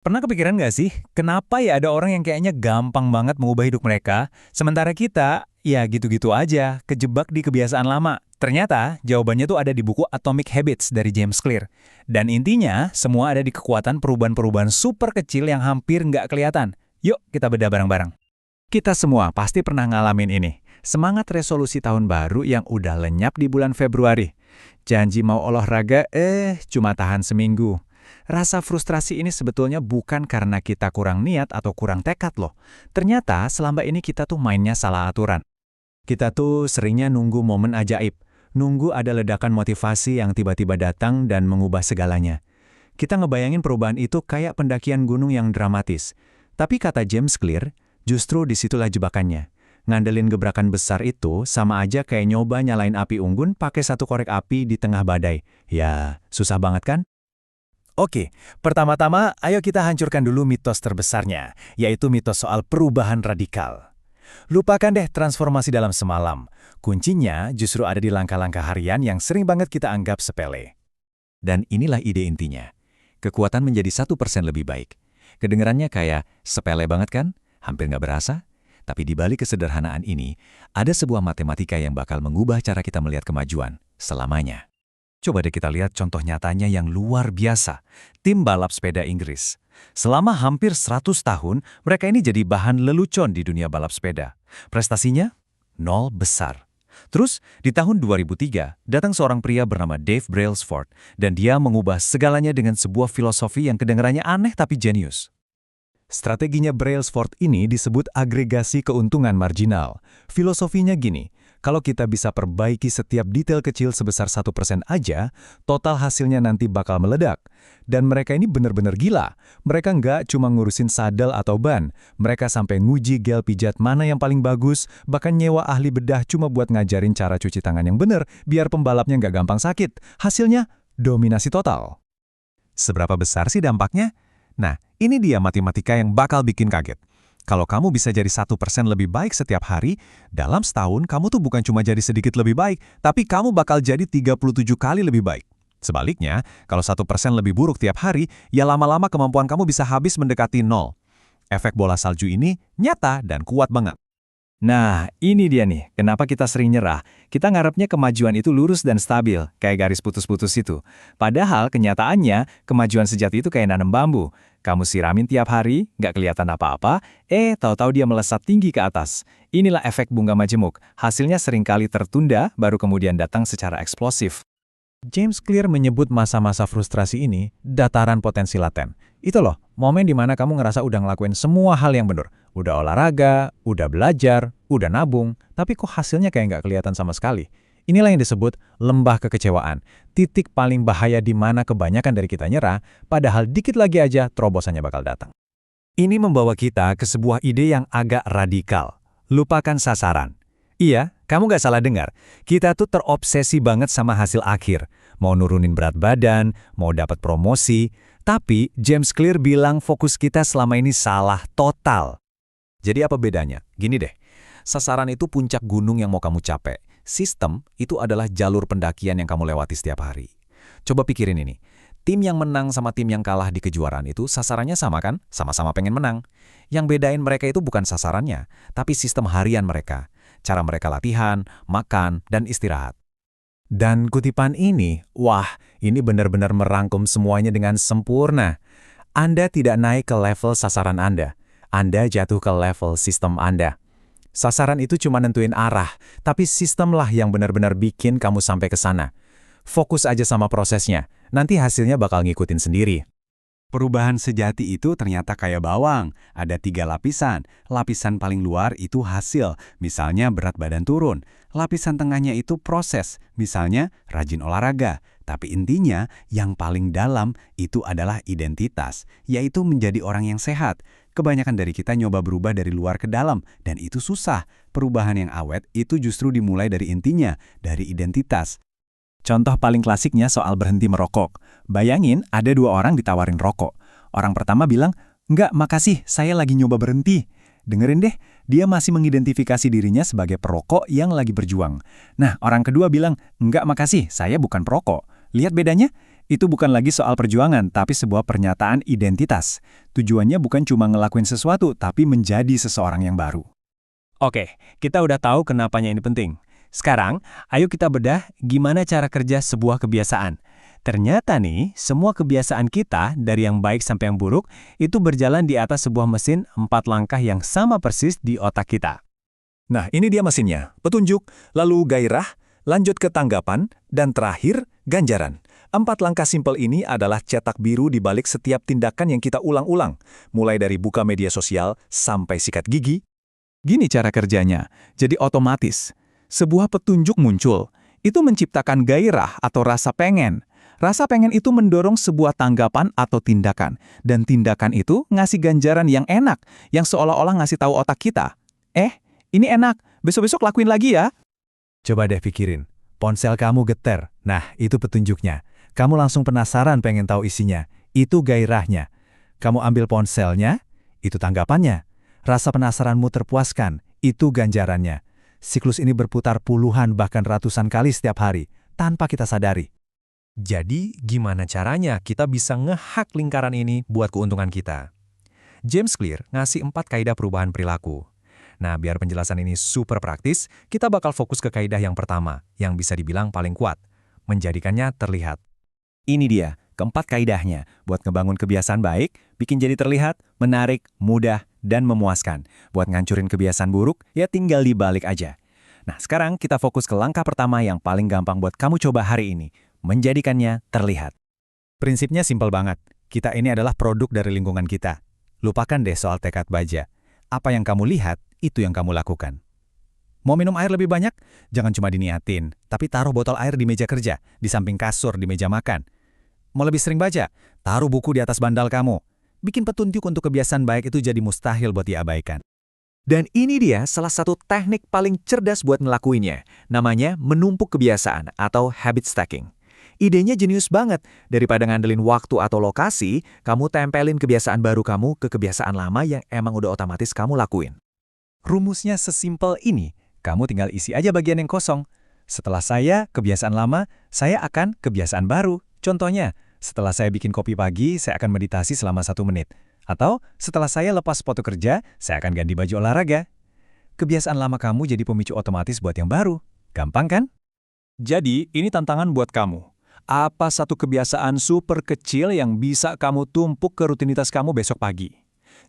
Pernah kepikiran nggak sih, kenapa ya ada orang yang kayaknya gampang banget mengubah hidup mereka, sementara kita, ya gitu-gitu aja, kejebak di kebiasaan lama? Ternyata, jawabannya tuh ada di buku Atomic Habits dari James Clear. Dan intinya, semua ada di kekuatan perubahan-perubahan super kecil yang hampir nggak kelihatan. Yuk, kita bedah bareng-bareng. Kita semua pasti pernah ngalamin ini. Semangat resolusi tahun baru yang udah lenyap di bulan Februari. Janji mau olahraga, cuma tahan seminggu. Rasa frustrasi ini sebetulnya bukan karena kita kurang niat atau kurang tekad loh. Ternyata selama ini kita tuh mainnya salah aturan. Kita tuh seringnya nunggu momen ajaib. Nunggu ada ledakan motivasi yang tiba-tiba datang dan mengubah segalanya. Kita ngebayangin perubahan itu kayak pendakian gunung yang dramatis. Tapi kata James Clear, justru disitulah jebakannya. Ngandelin gebrakan besar itu sama aja kayak nyoba nyalain api unggun pakai satu korek api di tengah badai. Ya, susah banget kan? Oke, pertama-tama ayo kita hancurkan dulu mitos terbesarnya, yaitu mitos soal perubahan radikal. Lupakan deh transformasi dalam semalam. Kuncinya justru ada di langkah-langkah harian yang sering banget kita anggap sepele. Dan inilah ide intinya. Kekuatan menjadi 1% lebih baik. Kedengarannya kayak sepele banget kan? Hampir nggak berasa? Tapi di balik kesederhanaan ini, ada sebuah matematika yang bakal mengubah cara kita melihat kemajuan selamanya. Coba deh kita lihat contoh nyatanya yang luar biasa. Tim balap sepeda Inggris. Selama hampir 100 tahun, mereka ini jadi bahan lelucon di dunia balap sepeda. Prestasinya? Nol besar. Terus, di tahun 2003, datang seorang pria bernama Dave Brailsford, dan dia mengubah segalanya dengan sebuah filosofi yang kedengarannya aneh tapi jenius. Strateginya Brailsford ini disebut agregasi keuntungan marginal. Filosofinya gini, kalau kita bisa perbaiki setiap detail kecil sebesar 1% aja, total hasilnya nanti bakal meledak. Dan mereka ini benar-benar gila. Mereka nggak cuma ngurusin sadel atau ban. Mereka sampai nguji gel pijat mana yang paling bagus, bahkan nyewa ahli bedah cuma buat ngajarin cara cuci tangan yang benar, biar pembalapnya nggak gampang sakit. Hasilnya, dominasi total. Seberapa besar sih dampaknya? Nah, ini dia matematika yang bakal bikin kaget. Kalau kamu bisa jadi 1% lebih baik setiap hari, dalam setahun kamu tuh bukan cuma jadi sedikit lebih baik, tapi kamu bakal jadi 37 kali lebih baik. Sebaliknya, kalau 1% lebih buruk tiap hari, ya lama-lama kemampuan kamu bisa habis mendekati nol. Efek bola salju ini nyata dan kuat banget. Nah, ini dia nih, kenapa kita sering nyerah. Kita ngarepnya kemajuan itu lurus dan stabil, kayak garis putus-putus itu. Padahal kenyataannya, kemajuan sejati itu kayak nanam bambu. Kamu siramin tiap hari, nggak kelihatan apa-apa, tahu-tahu dia melesat tinggi ke atas. Inilah efek bunga majemuk. Hasilnya seringkali tertunda, baru kemudian datang secara eksplosif. James Clear menyebut masa-masa frustrasi ini dataran potensi laten. Itu loh, momen di mana kamu ngerasa udah ngelakuin semua hal yang benar. Udah olahraga, udah belajar, udah nabung, tapi kok hasilnya kayak nggak kelihatan sama sekali. Inilah yang disebut lembah kekecewaan. Titik paling bahaya di mana kebanyakan dari kita nyerah, padahal dikit lagi aja terobosannya bakal datang. Ini membawa kita ke sebuah ide yang agak radikal. Lupakan sasaran. Iya, kamu nggak salah dengar. Kita tuh terobsesi banget sama hasil akhir. Mau nurunin berat badan, mau dapat promosi. Tapi James Clear bilang fokus kita selama ini salah total. Jadi apa bedanya? Gini deh, sasaran itu puncak gunung yang mau kamu capai. Sistem itu adalah jalur pendakian yang kamu lewati setiap hari. Coba pikirin ini. Tim yang menang sama tim yang kalah di kejuaraan itu sasarannya sama kan? Sama-sama pengen menang. Yang bedain mereka itu bukan sasarannya, tapi sistem harian mereka. Cara mereka latihan, makan, dan istirahat. Dan kutipan ini, wah, ini benar-benar merangkum semuanya dengan sempurna. Anda tidak naik ke level sasaran Anda. Anda jatuh ke level sistem Anda. Sasaran itu cuma nentuin arah, tapi sistemlah yang benar-benar bikin kamu sampai ke sana. Fokus aja sama prosesnya, nanti hasilnya bakal ngikutin sendiri. Perubahan sejati itu ternyata kayak bawang. Ada 3 lapisan. Lapisan paling luar itu hasil, misalnya berat badan turun. Lapisan tengahnya itu proses, misalnya rajin olahraga. Tapi intinya, yang paling dalam itu adalah identitas, yaitu menjadi orang yang sehat. Kebanyakan dari kita nyoba berubah dari luar ke dalam, dan itu susah. Perubahan yang awet itu justru dimulai dari intinya, dari identitas. Contoh paling klasiknya soal berhenti merokok. Bayangin ada 2 orang ditawarin rokok. Orang pertama bilang, "Enggak, makasih, saya lagi nyoba berhenti." Dengerin deh, dia masih mengidentifikasi dirinya sebagai perokok yang lagi berjuang. Nah, orang kedua bilang, "Enggak, makasih, saya bukan perokok." Lihat bedanya? Itu bukan lagi soal perjuangan, tapi sebuah pernyataan identitas. Tujuannya bukan cuma ngelakuin sesuatu, tapi menjadi seseorang yang baru. Oke, kita udah tahu kenapanya ini penting. Sekarang, ayo kita bedah gimana cara kerja sebuah kebiasaan. Ternyata nih, semua kebiasaan kita, dari yang baik sampai yang buruk, itu berjalan di atas sebuah mesin 4 langkah yang sama persis di otak kita. Nah, ini dia mesinnya. Petunjuk, lalu gairah, lanjut ke tanggapan, dan terakhir, ganjaran. 4 langkah simpel ini adalah cetak biru di balik setiap tindakan yang kita ulang-ulang, mulai dari buka media sosial sampai sikat gigi. Gini cara kerjanya, jadi otomatis. Sebuah petunjuk muncul, itu menciptakan gairah atau rasa pengen. Rasa pengen itu mendorong sebuah tanggapan atau tindakan, dan tindakan itu ngasih ganjaran yang enak, yang seolah-olah ngasih tahu otak kita. Ini enak, besok-besok lakuin lagi ya. Coba deh pikirin, ponsel kamu geter. Nah, itu petunjuknya. Kamu langsung penasaran pengen tahu isinya. Itu gairahnya. Kamu ambil ponselnya, itu tanggapannya. Rasa penasaranmu terpuaskan, itu ganjarannya. Siklus ini berputar puluhan bahkan ratusan kali setiap hari, tanpa kita sadari. Jadi, gimana caranya kita bisa ngehack lingkaran ini buat keuntungan kita? James Clear ngasih 4 kaidah perubahan perilaku. Nah, biar penjelasan ini super praktis, kita bakal fokus ke kaidah yang pertama, yang bisa dibilang paling kuat, menjadikannya terlihat. Ini dia, keempat kaidahnya, buat ngebangun kebiasaan baik, bikin jadi terlihat, menarik, mudah, dan memuaskan. Buat ngancurin kebiasaan buruk, ya tinggal dibalik aja. Nah, sekarang kita fokus ke langkah pertama yang paling gampang buat kamu coba hari ini, menjadikannya terlihat. Prinsipnya simpel banget, kita ini adalah produk dari lingkungan kita. Lupakan deh soal tekad baja. Apa yang kamu lihat, itu yang kamu lakukan. Mau minum air lebih banyak? Jangan cuma diniatin, tapi taruh botol air di meja kerja, di samping kasur, di meja makan. Mau lebih sering baca? Taruh buku di atas bandal kamu. Bikin petunjuk untuk kebiasaan baik itu jadi mustahil buat diabaikan. Dan ini dia salah satu teknik paling cerdas buat ngelakuinnya. Namanya menumpuk kebiasaan atau habit stacking. Idenya jenius banget. Daripada ngandelin waktu atau lokasi, kamu tempelin kebiasaan baru kamu ke kebiasaan lama yang emang udah otomatis kamu lakuin. Rumusnya sesimpel ini. Kamu tinggal isi aja bagian yang kosong. Setelah saya kebiasaan lama, saya akan kebiasaan baru. Contohnya, setelah saya bikin kopi pagi, saya akan meditasi selama 1 menit. Atau, setelah saya lepas sepatu kerja, saya akan ganti baju olahraga. Kebiasaan lama kamu jadi pemicu otomatis buat yang baru. Gampang kan? Jadi, ini tantangan buat kamu. Apa satu kebiasaan super kecil yang bisa kamu tumpuk ke rutinitas kamu besok pagi?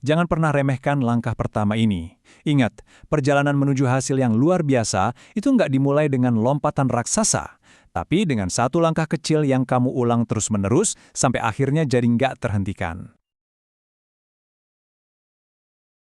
Jangan pernah remehkan langkah pertama ini. Ingat, perjalanan menuju hasil yang luar biasa itu nggak dimulai dengan lompatan raksasa, tapi dengan 1 langkah kecil yang kamu ulang terus-menerus sampai akhirnya jadi nggak terhentikan.